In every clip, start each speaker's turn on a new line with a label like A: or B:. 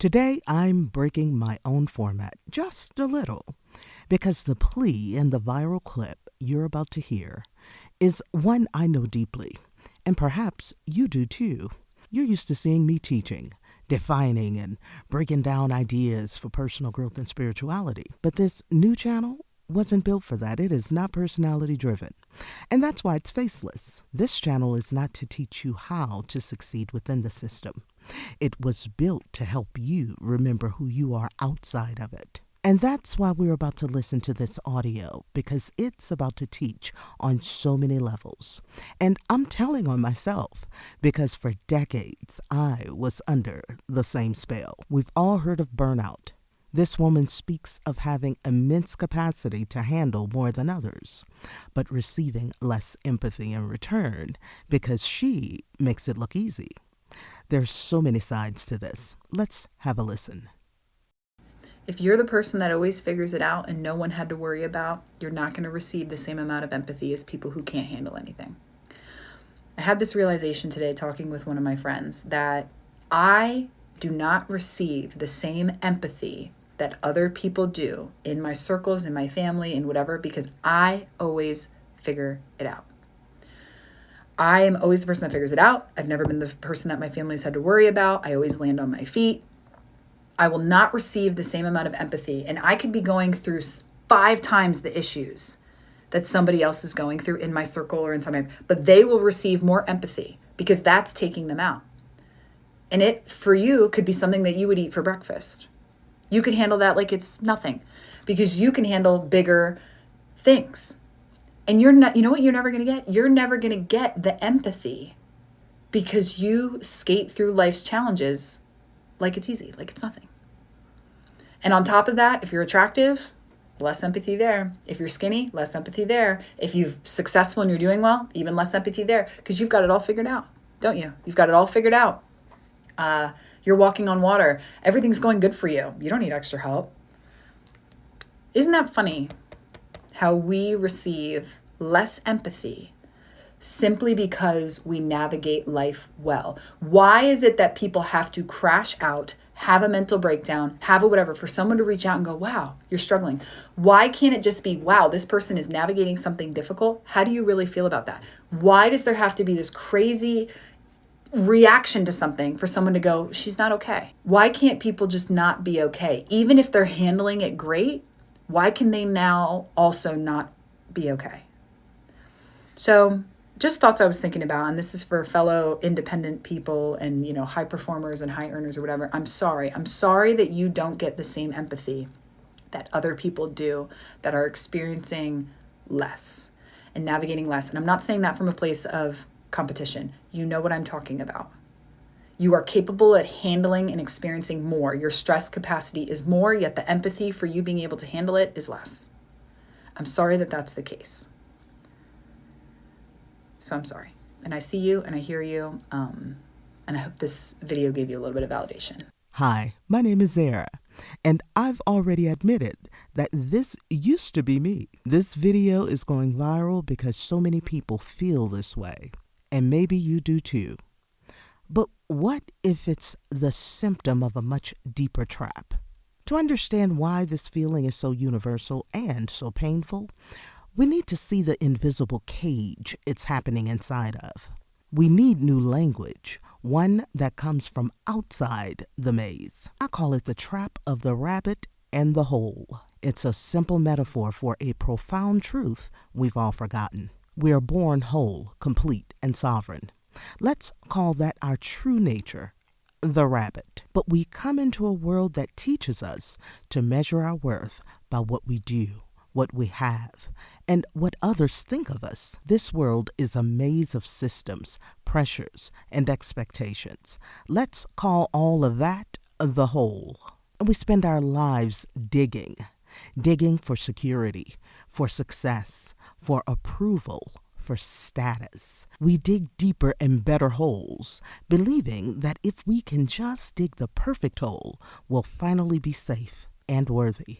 A: Today, I'm breaking my own format just a little because the plea in the viral clip you're about to hear is one I know deeply, and perhaps you do too. You're used to seeing me teaching, defining, and breaking down ideas for personal growth and spirituality. But this new channel wasn't built for that. It is not personality driven. And that's why it's faceless. This channel is not to teach you how to succeed within the system. It was built to help you remember who you are outside of it. And that's why we're about to listen to this audio, because it's about to teach on so many levels. And I'm telling on myself, because for decades I was under the same spell. We've all heard of burnout. This woman speaks of having immense capacity to handle more than others, but receiving less empathy in return because she makes it look easy. There's so many sides to this. Let's have a listen.
B: If you're the person that always figures it out and no one had to worry about, you're not going to receive the same amount of empathy as people who can't handle anything. I had this realization today talking with one of my friends that I do not receive the same empathy that other people do in my circles, in my family, in whatever, because I always figure it out. I am always the person that figures it out. I've never been the person that my family's had to worry about. I always land on my feet. I will not receive the same amount of empathy. And I could be going through 5 times the issues that somebody else is going through in my circle or in somebody, but they will receive more empathy because that's taking them out. And it, for you, could be something that you would eat for breakfast. You could handle that like it's nothing because you can handle bigger things. And you're not, you know what you're never going to get? You're never going to get the empathy because you skate through life's challenges like it's easy, like it's nothing. And on top of that, if you're attractive, less empathy there. If you're skinny, less empathy there. If you're successful and you're doing well, even less empathy there because you've got it all figured out, don't you? You've got it all figured out. You're walking on water. Everything's going good for you. You don't need extra help. Isn't that funny how we receive less empathy simply because we navigate life well? Why is it that people have to crash out, have a mental breakdown, have a whatever, for someone to reach out and go, wow, you're struggling? Why can't it just be, wow, this person is navigating something difficult? How do you really feel about that? Why does there have to be this crazy reaction to something for someone to go, she's not okay? Why can't people just not be okay? Even if they're handling it great, why can they now also not be okay? So just thoughts I was thinking about, and this is for fellow independent people and, high performers and high earners or whatever. I'm sorry that you don't get the same empathy that other people do that are experiencing less and navigating less. And I'm not saying that from a place of competition. You know what I'm talking about. You are capable at handling and experiencing more. Your stress capacity is more, yet the empathy for you being able to handle it is less. I'm sorry that that's the case. So I'm sorry. And I see you and I hear you. And I hope this video gave you a little bit of validation.
A: Hi, my name is Zara, and I've already admitted that this used to be me. This video is going viral because so many people feel this way. And maybe you do too. But what if it's the symptom of a much deeper trap? To understand why this feeling is so universal and so painful, we need to see the invisible cage it's happening inside of. We need new language, one that comes from outside the maze. I call it the trap of the rabbit and the hole. It's a simple metaphor for a profound truth we've all forgotten. We are born whole, complete, and sovereign. Let's call that our true nature, the rabbit. But we come into a world that teaches us to measure our worth by what we do, what we have, and what others think of us. This world is a maze of systems, pressures, and expectations. Let's call all of that the whole. And we spend our lives digging for security, for success, for approval, for status. We dig deeper and better holes, believing that if we can just dig the perfect hole, we'll finally be safe and worthy.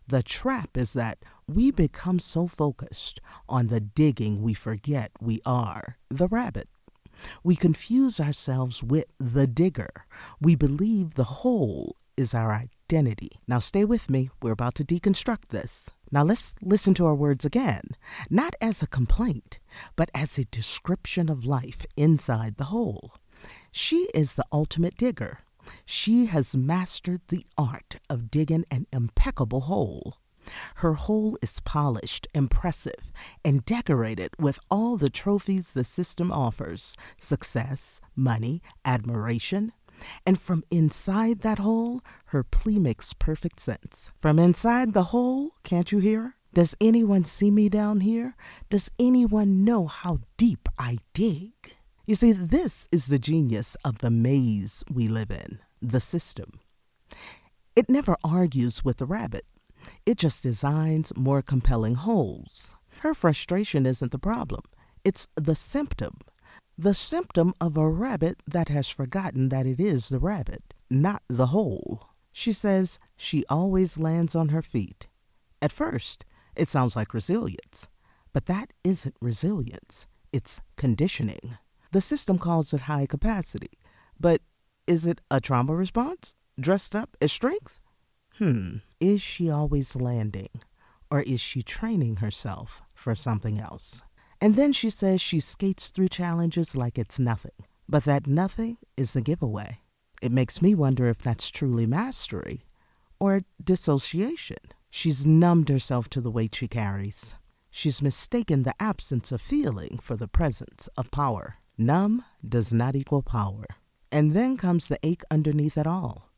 A: The trap is that we become so focused on the digging we forget we are the rabbit. We confuse ourselves with the digger. We believe the hole is our identity. Now stay with me. We're about to deconstruct this. Now let's listen to our words again, not as a complaint, but as a description of life inside the hole. She is the ultimate digger. She has mastered the art of digging an impeccable hole. Her hole is polished, impressive, and decorated with all the trophies the system offers: success, money, admiration. And from inside that hole, her plea makes perfect sense. From inside the hole, can't you hear? Does anyone see me down here? Does anyone know how deep I dig? You see, this is the genius of the maze we live in, the system. It never argues with the rabbit. It just designs more compelling holes. Her frustration isn't the problem. It's the symptom. The symptom of a rabbit that has forgotten that it is the rabbit, not the hole. She says she always lands on her feet. At first, it sounds like resilience, but that isn't resilience. It's conditioning. The system calls it high capacity, but is it a trauma response dressed up as strength? Is she always landing, or is she training herself for something else? And then she says she skates through challenges like it's nothing, but that nothing is a giveaway. It makes me wonder if that's truly mastery or dissociation. She's numbed herself to the weight she carries. She's mistaken the absence of feeling for the presence of power. Numb does not equal power. And then comes the ache underneath it all.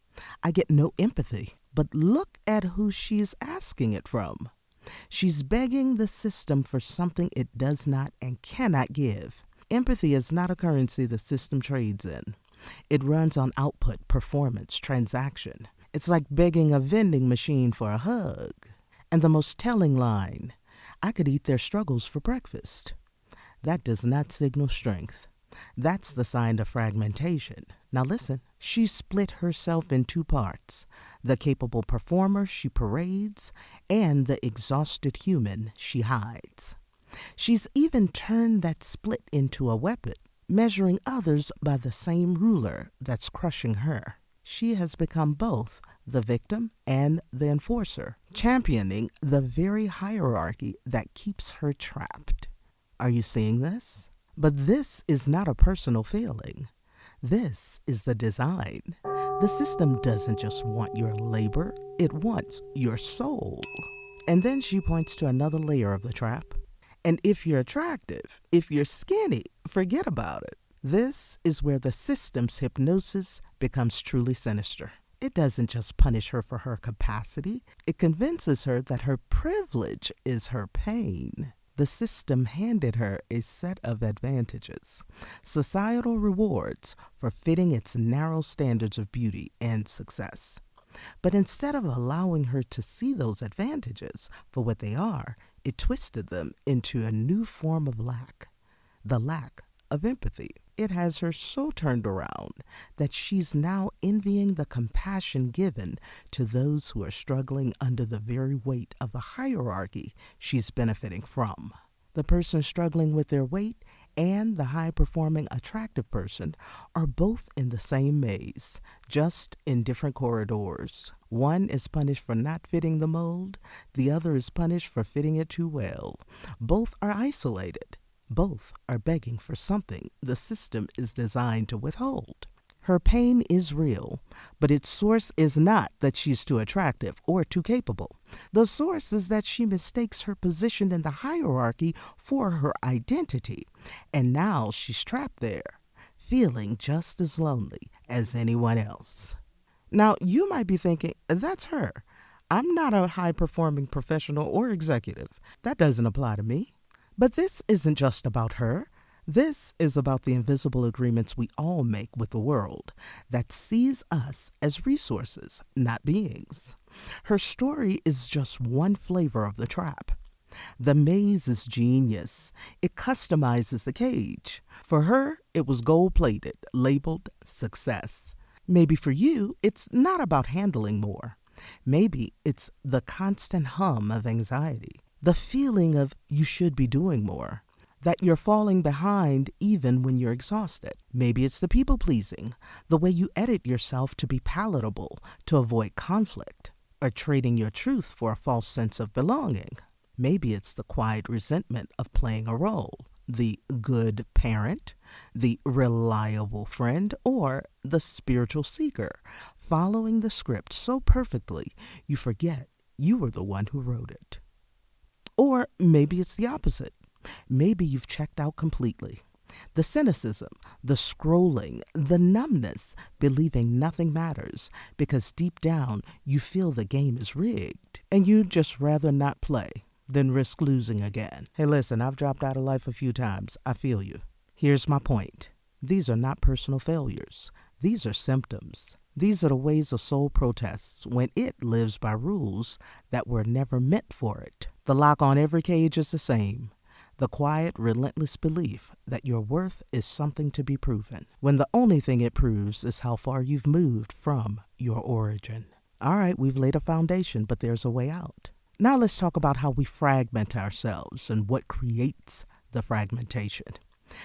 A: I get no empathy, but look at who she's asking it from. She's begging the system for something it does not and cannot give. Empathy is not a currency the system trades in. It runs on output, performance, transaction. It's like begging a vending machine for a hug. And the most telling line, I could eat their struggles for breakfast. That does not signal strength. That's the sign of fragmentation. Now listen, she split herself in two parts: the capable performer she parades and the exhausted human she hides. She's even turned that split into a weapon, measuring others by the same ruler that's crushing her. She has become both the victim and the enforcer, championing the very hierarchy that keeps her trapped. Are you seeing this? But this is not a personal failing. This is the design. The system doesn't just want your labor, it wants your soul. And then she points to another layer of the trap. And if you're attractive, if you're skinny, forget about it. This is where the system's hypnosis becomes truly sinister. It doesn't just punish her for her capacity, it convinces her that her privilege is her pain. The system handed her a set of advantages, societal rewards for fitting its narrow standards of beauty and success. But instead of allowing her to see those advantages for what they are, it twisted them into a new form of lack, the lack of empathy. It has her so turned around that she's now envying the compassion given to those who are struggling under the very weight of the hierarchy she's benefiting from. The person struggling with their weight and the high-performing attractive person are both in the same maze, just in different corridors. One is punished for not fitting the mold, the other is punished for fitting it too well. Both are isolated. Both are begging for something the system is designed to withhold. Her pain is real, but its source is not that she's too attractive or too capable. The source is that she mistakes her position in the hierarchy for her identity, and now she's trapped there, feeling just as lonely as anyone else. Now, you might be thinking, that's her. I'm not a high-performing professional or executive. That doesn't apply to me. But this isn't just about her. This is about the invisible agreements we all make with the world that sees us as resources, not beings. Her story is just one flavor of the trap. The maze is genius. It customizes the cage. For her, it was gold-plated, labeled success. Maybe for you, it's not about handling more. Maybe it's the constant hum of anxiety. The feeling of you should be doing more. that you're falling behind even when you're exhausted. Maybe it's the people pleasing, the way you edit yourself to be palatable to avoid conflict, or trading your truth for a false sense of belonging. Maybe it's the quiet resentment of playing a role, the good parent, the reliable friend, or the spiritual seeker, following the script so perfectly you forget you were the one who wrote it. Or maybe it's the opposite. Maybe you've checked out completely. The cynicism, the scrolling, the numbness, believing nothing matters because deep down you feel the game is rigged and you'd just rather not play than risk losing again. Hey, listen, I've dropped out of life a few times. I feel you. Here's my point. These are not personal failures. These are symptoms. These are the ways a soul protests when it lives by rules that were never meant for it. The lock on every cage is the same. The quiet, relentless belief that your worth is something to be proven, when the only thing it proves is how far you've moved from your origin. All right, we've laid a foundation, but there's a way out. Now let's talk about how we fragment ourselves and what creates the fragmentation.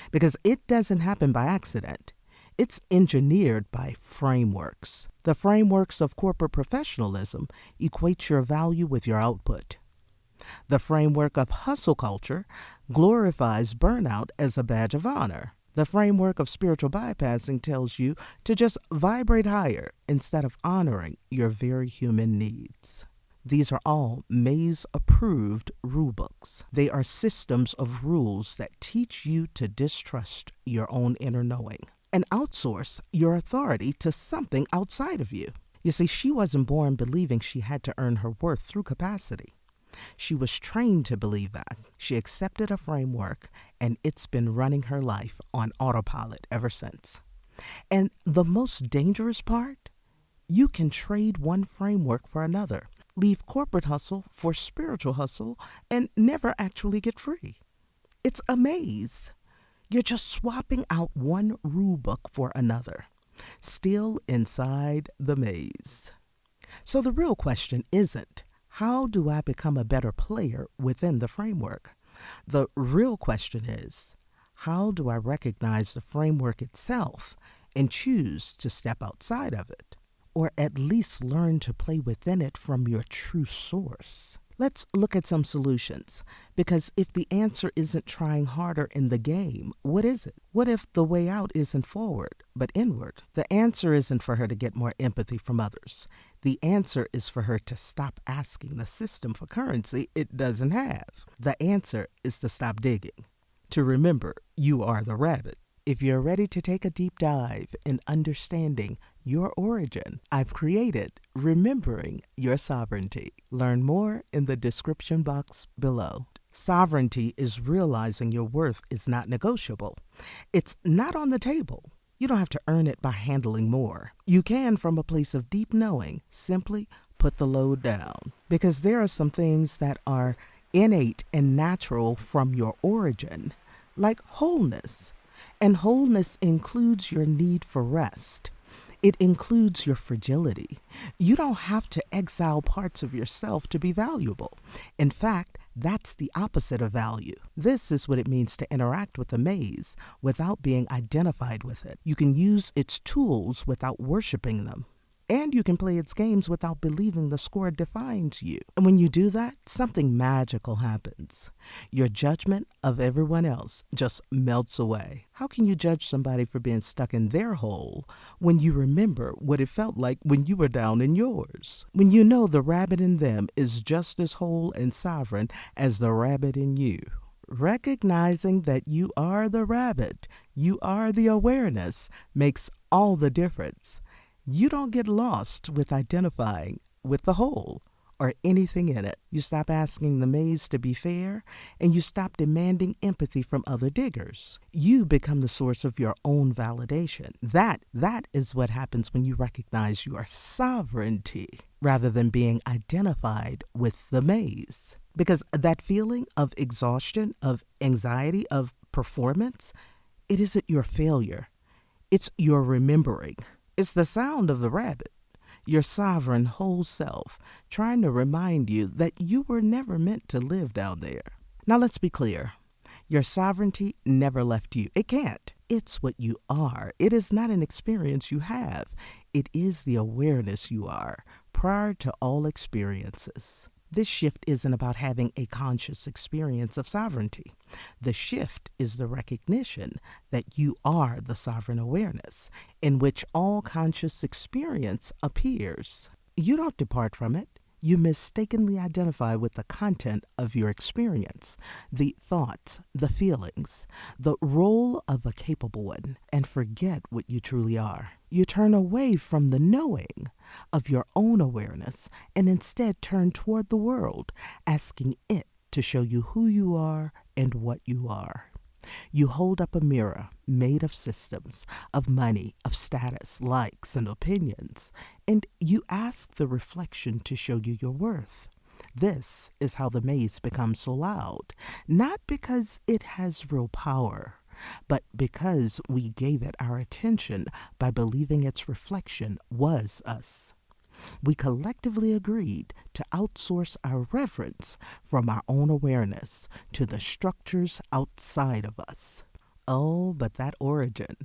A: Because it doesn't happen by accident. It's engineered by frameworks. The frameworks of corporate professionalism equate your value with your output. The framework of hustle culture glorifies burnout as a badge of honor. The framework of spiritual bypassing tells you to just vibrate higher instead of honoring your very human needs. These are all Maze-approved rulebooks. They are systems of rules that teach you to distrust your own inner knowing and outsource your authority to something outside of you. You see, she wasn't born believing she had to earn her worth through capacity. She was trained to believe that. She accepted a framework, and it's been running her life on autopilot ever since. And the most dangerous part? You can trade one framework for another, leave corporate hustle for spiritual hustle, and never actually get free. It's a maze. You're just swapping out one rule book for another, still inside the maze. So the real question isn't, how do I become a better player within the framework? The real question is, how do I recognize the framework itself and choose to step outside of it? Or at least learn to play within it from your true source? Let's look at some solutions, because if the answer isn't trying harder in the game, what is it? What if the way out isn't forward, but inward? The answer isn't for her to get more empathy from others. The answer is for her to stop asking the system for currency it doesn't have. The answer is to stop digging, to remember you are the rabbit. If you're ready to take a deep dive in understanding your origin, I've created Remembering Your Sovereignty. Learn more in the description box below. Sovereignty is realizing your worth is not negotiable. It's not on the table. You don't have to earn it by handling more. You can, from a place of deep knowing, simply put the load down. Because there are some things that are innate and natural from your origin, like wholeness. And wholeness includes your need for rest. It includes your fragility. You don't have to exile parts of yourself to be valuable. In fact, that's the opposite of value. This is what it means to interact with the maze without being identified with it. You can use its tools without worshiping them. And you can play its games without believing the score defines you. And when you do that, something magical happens. Your judgment of everyone else just melts away. How can you judge somebody for being stuck in their hole when you remember what it felt like when you were down in yours? When you know the rabbit in them is just as whole and sovereign as the rabbit in you. Recognizing that you are the rabbit, you are the awareness, makes all the difference. You don't get lost with identifying with the whole or anything in it. You stop asking the maze to be fair, and you stop demanding empathy from other diggers. You become the source of your own validation. That is what happens when you recognize your sovereignty rather than being identified with the maze. Because that feeling of exhaustion, of anxiety, of performance, it isn't your failure. It's your remembering. It's the sound of the rabbit, your sovereign whole self, trying to remind you that you were never meant to live down there. Now let's be clear. Your sovereignty never left you. It can't. It's what you are. It is not an experience you have. It is the awareness you are prior to all experiences. This shift isn't about having a conscious experience of sovereignty. The shift is the recognition that you are the sovereign awareness in which all conscious experience appears. You don't depart from it. You mistakenly identify with the content of your experience, the thoughts, the feelings, the role of a capable one, and forget what you truly are. You turn away from the knowing of your own awareness and instead turn toward the world, asking it to show you who you are and what you are. You hold up a mirror made of systems, of money, of status, likes, and opinions, and you ask the reflection to show you your worth. This is how the maze becomes so loud, not because it has real power, but because we gave it our attention by believing its reflection was us. We collectively agreed to outsource our reverence from our own awareness to the structures outside of us. Oh, but that origin,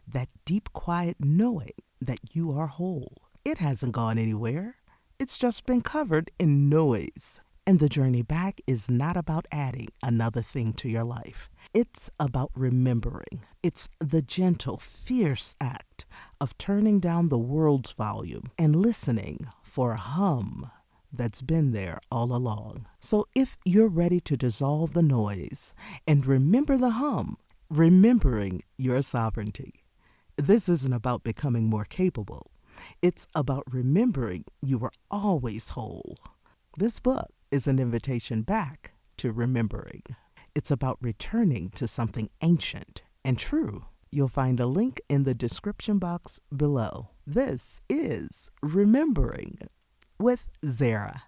A: that deep, quiet knowing that you are whole, it hasn't gone anywhere. It's just been covered in noise. And the journey back is not about adding another thing to your life. It's about remembering. It's the gentle, fierce act of turning down the world's volume and listening for a hum that's been there all along. So if you're ready to dissolve the noise and remember the hum, remembering your sovereignty, this isn't about becoming more capable. It's about remembering you were always whole. This book is an invitation back to remembering. It's about returning to something ancient and true. You'll find a link in the description box below. This is Remembering with Zara.